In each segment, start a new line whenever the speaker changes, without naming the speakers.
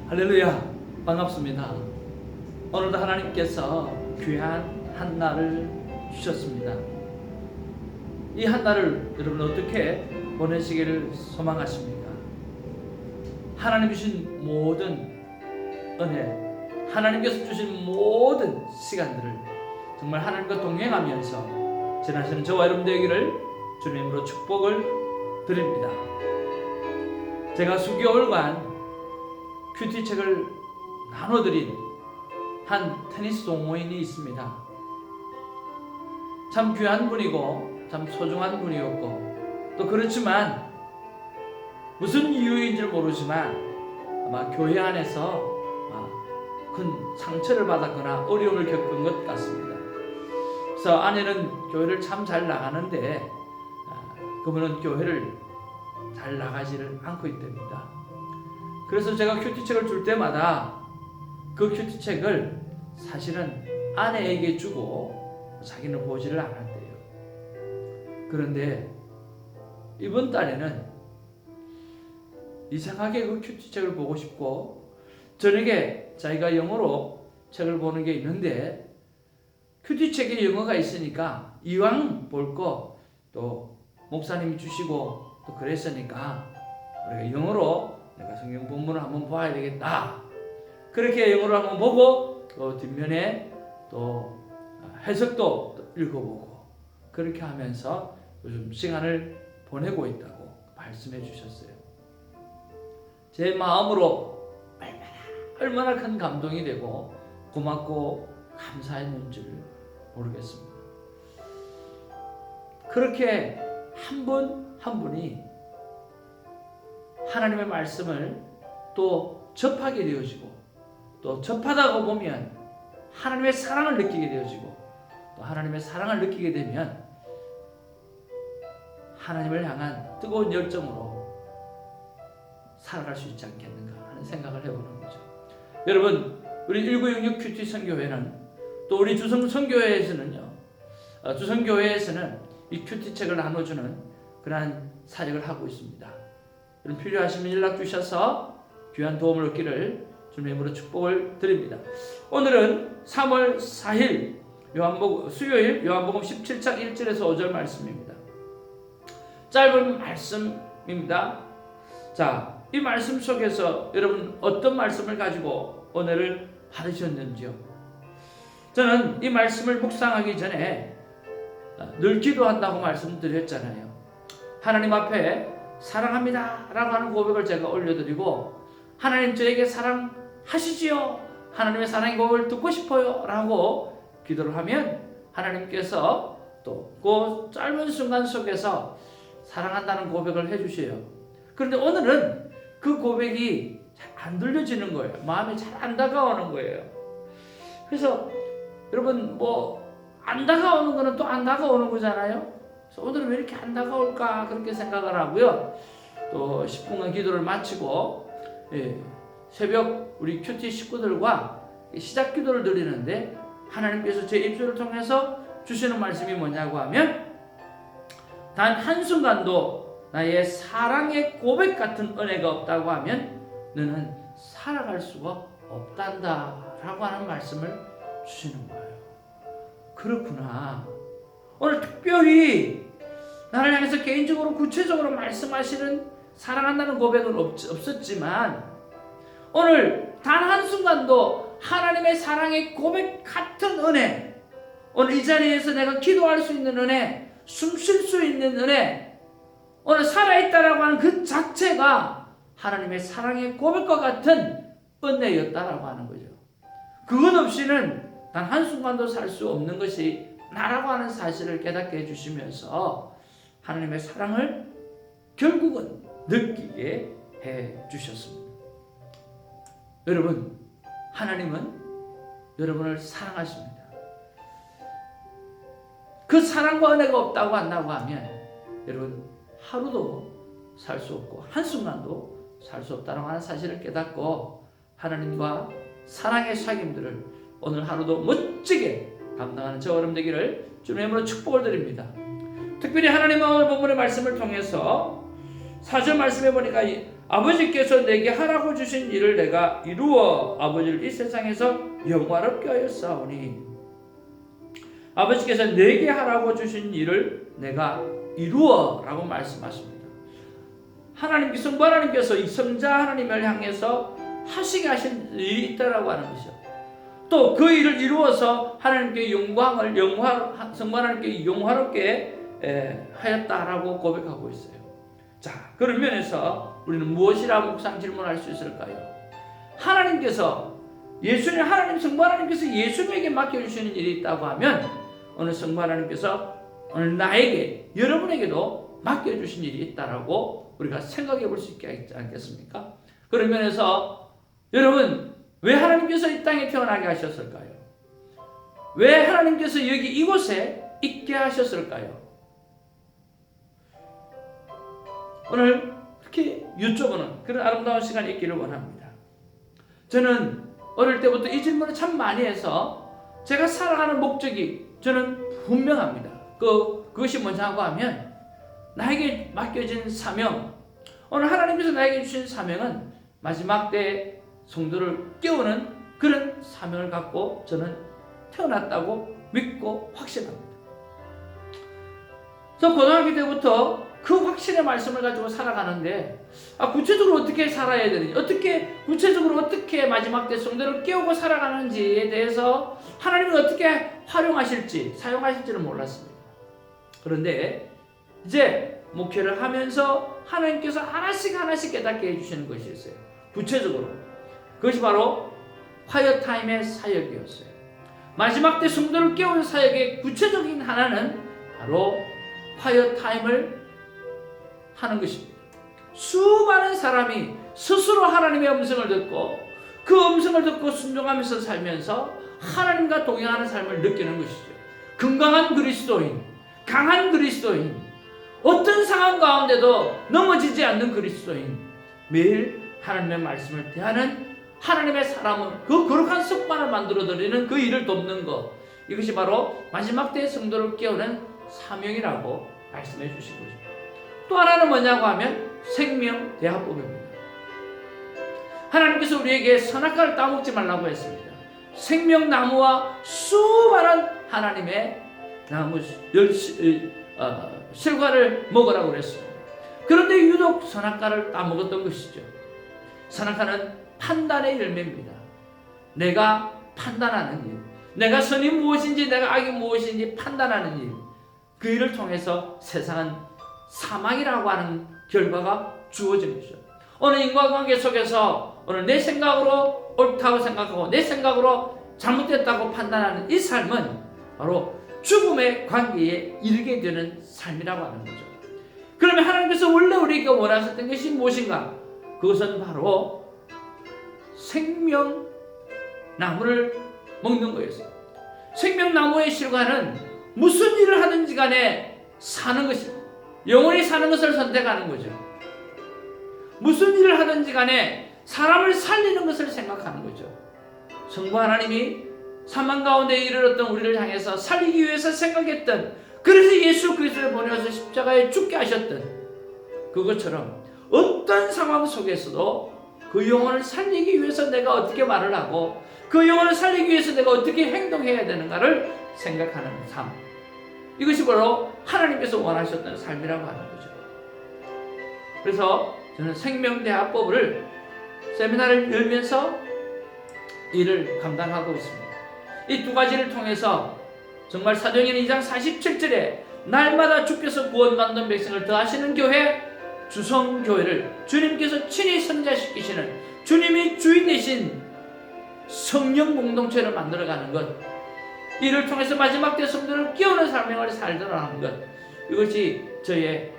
할렐루야, 반갑습니다. 오늘도 하나님께서 귀한 한 날을 주셨습니다. 이 한 날을 여러분 어떻게 보내시기를 소망하십니까? 하나님 주신 모든 은혜, 하나님께서 주신 모든 시간들을 정말 하나님과 동행하면서 지나시는 저와 여러분 되기를 주님으로 축복을 드립니다. 제가 수개월간 큐티책을 나눠드린 한 테니스 동호인이 있습니다. 참 귀한 분이고 참 소중한 분이었고, 또 그렇지만 무슨 이유인지 모르지만 아마 교회 안에서 큰 상처를 받았거나 어려움을 겪은 것 같습니다. 그래서 아내는 교회를 참 잘 나가는데 그분은 교회를 잘 나가지를 않고 있답니다. 그래서 제가 큐티책을 줄 때마다 그 큐티책을 사실은 아내에게 주고 자기는 보지를 않았대요. 그런데 이번 달에는 이상하게 그 큐티책을 보고 싶고, 저녁에 자기가 영어로 책을 보는 게 있는데 큐티책에 영어가 있으니까 이왕 볼 거 또 목사님이 주시고 또 그랬으니까 우리가 영어로 내가 성경 본문을 한번 봐야 되겠다. 그렇게 영어로 한번 보고 또 뒷면에 또 해석도 읽어보고 그렇게 하면서 요즘 시간을 보내고 있다고 말씀해 주셨어요. 제 마음으로 얼마나 큰 감동이 되고 고맙고 감사했는지 모르겠습니다. 그렇게 한 분 한 분이 하나님의 말씀을 또 접하게 되어지고, 또 접하다가 보면 하나님의 사랑을 느끼게 되어지고, 또 하나님의 사랑을 느끼게 되면 하나님을 향한 뜨거운 열정으로 살아갈 수 있지 않겠는가 하는 생각을 해보는 거죠. 여러분, 우리 1966 큐티 선교회는, 또 우리 주성 선교회에서는요, 주성교회에서는 이 큐티책을 나눠주는 그러한 사역을 하고 있습니다. 여러분 필요하시면 연락 주셔서 귀한 도움을 얻기를 주님으로 축복을 드립니다. 오늘은 3월 4일 수요일 요한복음 17장 1절에서 5절 말씀입니다. 짧은 말씀입니다. 자, 이 말씀 속에서 여러분 어떤 말씀을 가지고 은혜를 받으셨는지요? 저는 이 말씀을 묵상하기 전에 늘 기도한다고 말씀드렸잖아요. 하나님 앞에 사랑합니다 라고 하는 고백을 제가 올려드리고, 하나님 저에게 사랑하시지요, 하나님의 사랑의 고백을 듣고 싶어요 라고 기도를 하면 하나님께서 또 그 짧은 순간 속에서 사랑한다는 고백을 해주세요. 그런데 오늘은 그 고백이 잘 안 들려지는 거예요. 마음이 잘 안 다가오는 거예요. 그래서 여러분 안 다가오는 거는 또 안 다가오는 거잖아요. 그래서 오늘은 왜 이렇게 안 다가올까 그렇게 생각을 하고요. 또 10분간 기도를 마치고 새벽 우리 큐티 식구들과 시작 기도를 드리는데, 하나님께서 제 입술을 통해서 주시는 말씀이 뭐냐고 하면, 단 한순간도 나의 사랑의 고백 같은 은혜가 없다고 하면 너는 살아갈 수가 없단다 라고 하는 말씀을 주시는 거예요. 그렇구나. 오늘 특별히 나를 향해서 개인적으로 구체적으로 말씀하시는 사랑한다는 고백은 없었지만, 오늘 단 한순간도 하나님의 사랑의 고백 같은 은혜, 오늘 이 자리에서 내가 기도할 수 있는 은혜, 숨 쉴 수 있는 은혜, 오늘 살아있다라고 하는 그 자체가 하나님의 사랑의 고백과 같은 은혜였다라고 하는 거죠. 그것 없이는 단 한순간도 살 수 없는 것이 나라고 하는 사실을 깨닫게 해주시면서 하나님의 사랑을 결국은 느끼게 해주셨습니다. 여러분, 하나님은 여러분을 사랑하십니다. 그 사랑과 은혜가 없다고 한다고 하면 여러분 하루도 살 수 없고 한순간도 살 수 없다는 하는 사실을 깨닫고 하나님과 사랑의 사귐들을 오늘 하루도 멋지게 감당하는 저 여러분 되기를 주님의 이름으로 축복을 드립니다. 특별히 하나님의 오늘 본문의 말씀을 통해서 4절 말씀해 보니까 아버지께서 내게 하라고 주신 일을 내가 이루어 아버지를 이 세상에서 영화롭게 하였사오니 아버지께서 내게 하라고 주신 일을 내가 이루어 라고 말씀하십니다. 하나님께서 성부 하나님께서 이 성자 하나님을 향해서 하시게 하신 일이 있다라고 하는 것이죠. 또 그 일을 이루어서 하나님께 성부 하나님께 영화롭게 하였다라고 고백하고 있어요. 자, 그런 면에서 우리는 무엇이라 묵상 질문할 수 있을까요? 하나님께서 하나님 성부 하나님께서 예수님에게 맡겨주시는 일이 있다고 하면 오늘 성부 하나님께서 오늘 나에게 여러분에게도 맡겨주신 일이 있다라고 우리가 생각해 볼 수 있지 않겠습니까? 그런 면에서 여러분 왜 하나님께서 이 땅에 태어나게 하셨을까요? 왜 하나님께서 여기 이곳에 있게 하셨을까요? 오늘 그렇게 여쭤보는 그런 아름다운 시간이 있기를 원합니다. 저는 어릴 때부터 이 질문을 참 많이 해서 제가 살아가는 목적이 저는 분명합니다. 그것이 뭐냐고 하면 나에게 맡겨진 사명, 오늘 하나님께서 나에게 주신 사명은 마지막 때 성도를 깨우는 그런 사명을 갖고 저는 태어났다고 믿고 확신합니다. 저 고등학교 때부터 그 확신의 말씀을 가지고 살아가는데 구체적으로 어떻게 살아야 되는지, 구체적으로 어떻게 마지막 때 성도를 깨우고 살아가는지에 대해서 하나님이 어떻게 활용하실지, 사용하실지를 몰랐습니다. 그런데 이제 목회를 하면서 하나님께서 하나씩 깨닫게 해주시는 것이 있어요. 구체적으로 그것이 바로 콰이어타임의 사역이었어요. 마지막 때 성도를 깨우는 사역의 구체적인 하나는 바로 콰이어타임을 하는 것입니다. 수많은 사람이 스스로 하나님의 음성을 듣고 그 음성을 듣고 순종하면서 살면서 하나님과 동행하는 삶을 느끼는 것이죠. 건강한 그리스도인, 강한 그리스도인, 어떤 상황 가운데도 넘어지지 않는 그리스도인, 매일 하나님의 말씀을 대하는 하나님의 사람은 그 거룩한 습관을 만들어드리는 그 일을 돕는 것, 이것이 바로 마지막 때의 성도를 깨우는 사명이라고 말씀해 주신 거죠. 또 하나는 뭐냐고 하면 생명대화법입니다. 하나님께서 우리에게 선악과를 따먹지 말라고 했습니다. 생명나무와 수많은 하나님의 나무 실과를 먹으라고 그랬습니다. 그런데 유독 선악과를 따먹었던 것이죠. 선악과는 판단의 열매입니다. 내가 판단하는 일, 내가 선이 무엇인지 내가 악이 무엇인지 판단하는 일, 그 일을 통해서 세상은 사망이라고 하는 결과가 주어진 것이죠. 오늘 인간관계 속에서 오늘 내 생각으로 옳다고 생각하고 내 생각으로 잘못됐다고 판단하는 이 삶은 바로 죽음의 관계에 이르게 되는 삶이라고 하는 거죠. 그러면 하나님께서 원래 우리에게 원하셨던 것이 무엇인가? 그것은 바로 생명나무를 먹는 거였어요. 생명나무의 실과는 무슨 일을 하든지 간에 사는 것입니다. 영원히 사는 것을 선택하는 거죠. 무슨 일을 하든지 간에 사람을 살리는 것을 생각하는 거죠. 성부 하나님이 사망 가운데 이르렀던 우리를 향해서 살리기 위해서 생각했던, 그래서 예수 그리스도를 보내어서 십자가에 죽게 하셨던 그것처럼 어떤 상황 속에서도 그 영혼을 살리기 위해서 내가 어떻게 말을 하고 그 영혼을 살리기 위해서 내가 어떻게 행동해야 되는가를 생각하는 삶, 이것이 바로 하나님께서 원하셨던 삶이라고 하는 거죠. 그래서 저는 생명대화법을 세미나를 열면서 일을 감당하고 있습니다. 이 두 가지를 통해서 정말 사도행전 2장 47절에 날마다 주께서 구원받는 백성을 더하시는 교회, 주성교회를 주님께서 친히 선자시키시는 주님이 주인 되신 성령 공동체를 만들어가는 것, 이를 통해서 마지막 때 성도를 깨우는 사명을 살도록 하는 것, 이것이 저의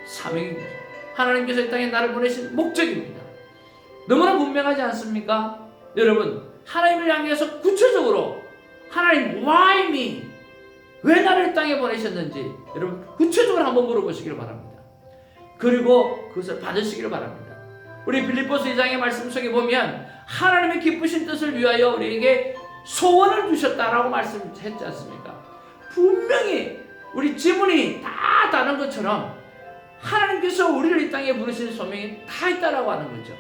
사명입니다. 하나님께서 이 땅에 나를 보내신 목적입니다. 너무나 분명하지 않습니까? 여러분, 하나님을 향해서 구체적으로 하나님 why me? 왜 나를 이 땅에 보내셨는지 여러분 구체적으로 한번 물어보시길 바랍니다. 그리고 그것을 받으시길 바랍니다. 우리 빌립보서 2장의 말씀 속에 보면 하나님의 기쁘신 뜻을 위하여 우리에게 소원을 주셨다라고 말씀했지 않습니까? 분명히 우리 지문이 다 다른 것처럼 하나님께서 우리를 이 땅에 부르시는 소명이 다 있다라고 하는 거죠.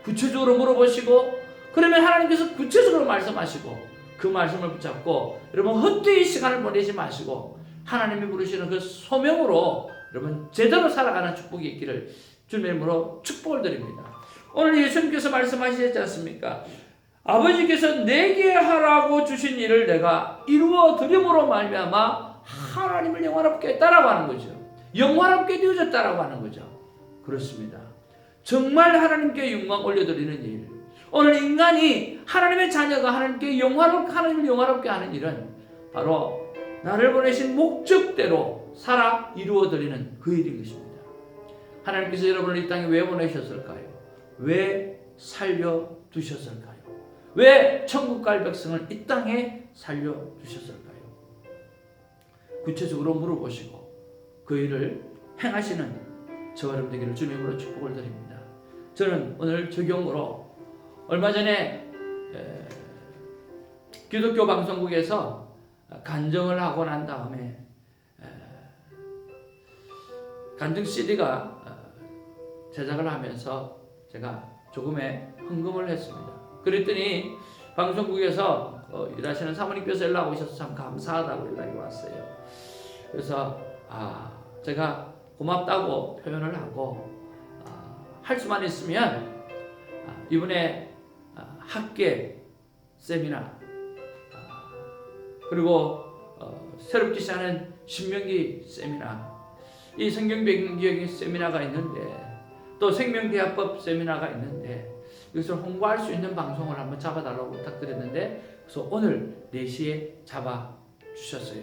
구체적으로 물어보시고 그러면 하나님께서 구체적으로 말씀하시고 그 말씀을 붙잡고 여러분 헛되이 시간을 보내지 마시고 하나님이 부르시는 그 소명으로 여러분 제대로 살아가는 축복이 있기를 주님의 이름으로 축복을 드립니다. 오늘 예수님께서 말씀하시지 않습니까? 아버지께서 내게 하라고 주신 일을 내가 이루어 드림으로 말미암아 하나님을 영화롭게 했다라고 하는 거죠. 영화롭게 되어졌다라고 하는 거죠. 그렇습니다. 정말 하나님께 영광 올려드리는 일. 오늘 인간이 하나님의 자녀가 하나님을 영화롭게 하는 일은 바로 나를 보내신 목적대로 살아 이루어드리는 그 일인 것입니다. 하나님께서 여러분을 이 땅에 왜 보내셨을까요? 왜 살려두셨을까요? 왜 천국 갈 백성을 이 땅에 살려두셨을까요? 구체적으로 물어보시고 그 일을 행하시는 저와 여러분 되기를 주님으로 축복을 드립니다. 저는 오늘 적용으로 얼마 전에 기독교 방송국에서 간증을 하고 난 다음에 간증 CD가 제작을 하면서 제가 조금의 헌금을 했습니다. 그랬더니 방송국에서 일하시는 사모님께서 연락 오셔서 참 감사하다고 연락이 왔어요. 그래서 제가 고맙다고 표현을 하고 할 수만 있으면 이번에 학계 세미나 그리고 새롭게 시작하는 신명기 세미나 이 성경배경기적인 세미나가 있는데 또 생명대화법 세미나가 있는데 이것을 홍보할 수 있는 방송을 한번 잡아달라고 부탁드렸는데 그래서 오늘 4시에 잡아주셨어요.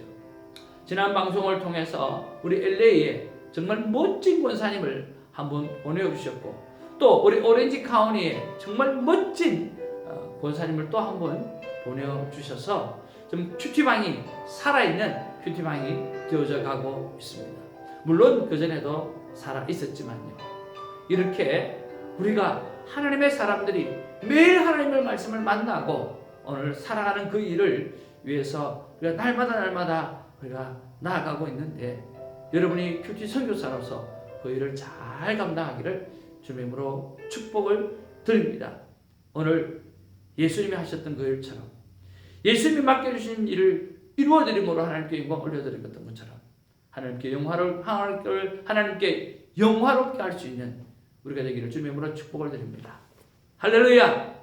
지난 방송을 통해서 우리 LA에 정말 멋진 권사님을 한번 보내주셨고 또 우리 오렌지 카운티에 정말 멋진 권사님을 또 한번 보내주셔서 좀 큐티방이 살아있는 큐티방이 되어져 가고 있습니다. 물론 그전에도 살아 있었지만요. 이렇게 우리가 하나님의 사람들이 매일 하나님의 말씀을 만나고 오늘 살아가는 그 일을 위해서 우리가 날마다 우리가 나아가고 있는데 여러분이 큐티 선교사로서 그 일을 잘 감당하기를 주님의 이름으로 축복을 드립니다. 오늘 예수님이 하셨던 그 일처럼 예수님이 맡겨주신 일을 이루어드림으로 하나님께 영광 올려드렸던 것처럼 하나님께 영화롭게 할 수 있는 우리가 되기를 주님의 이름으로 축복을 드립니다. 할렐루야!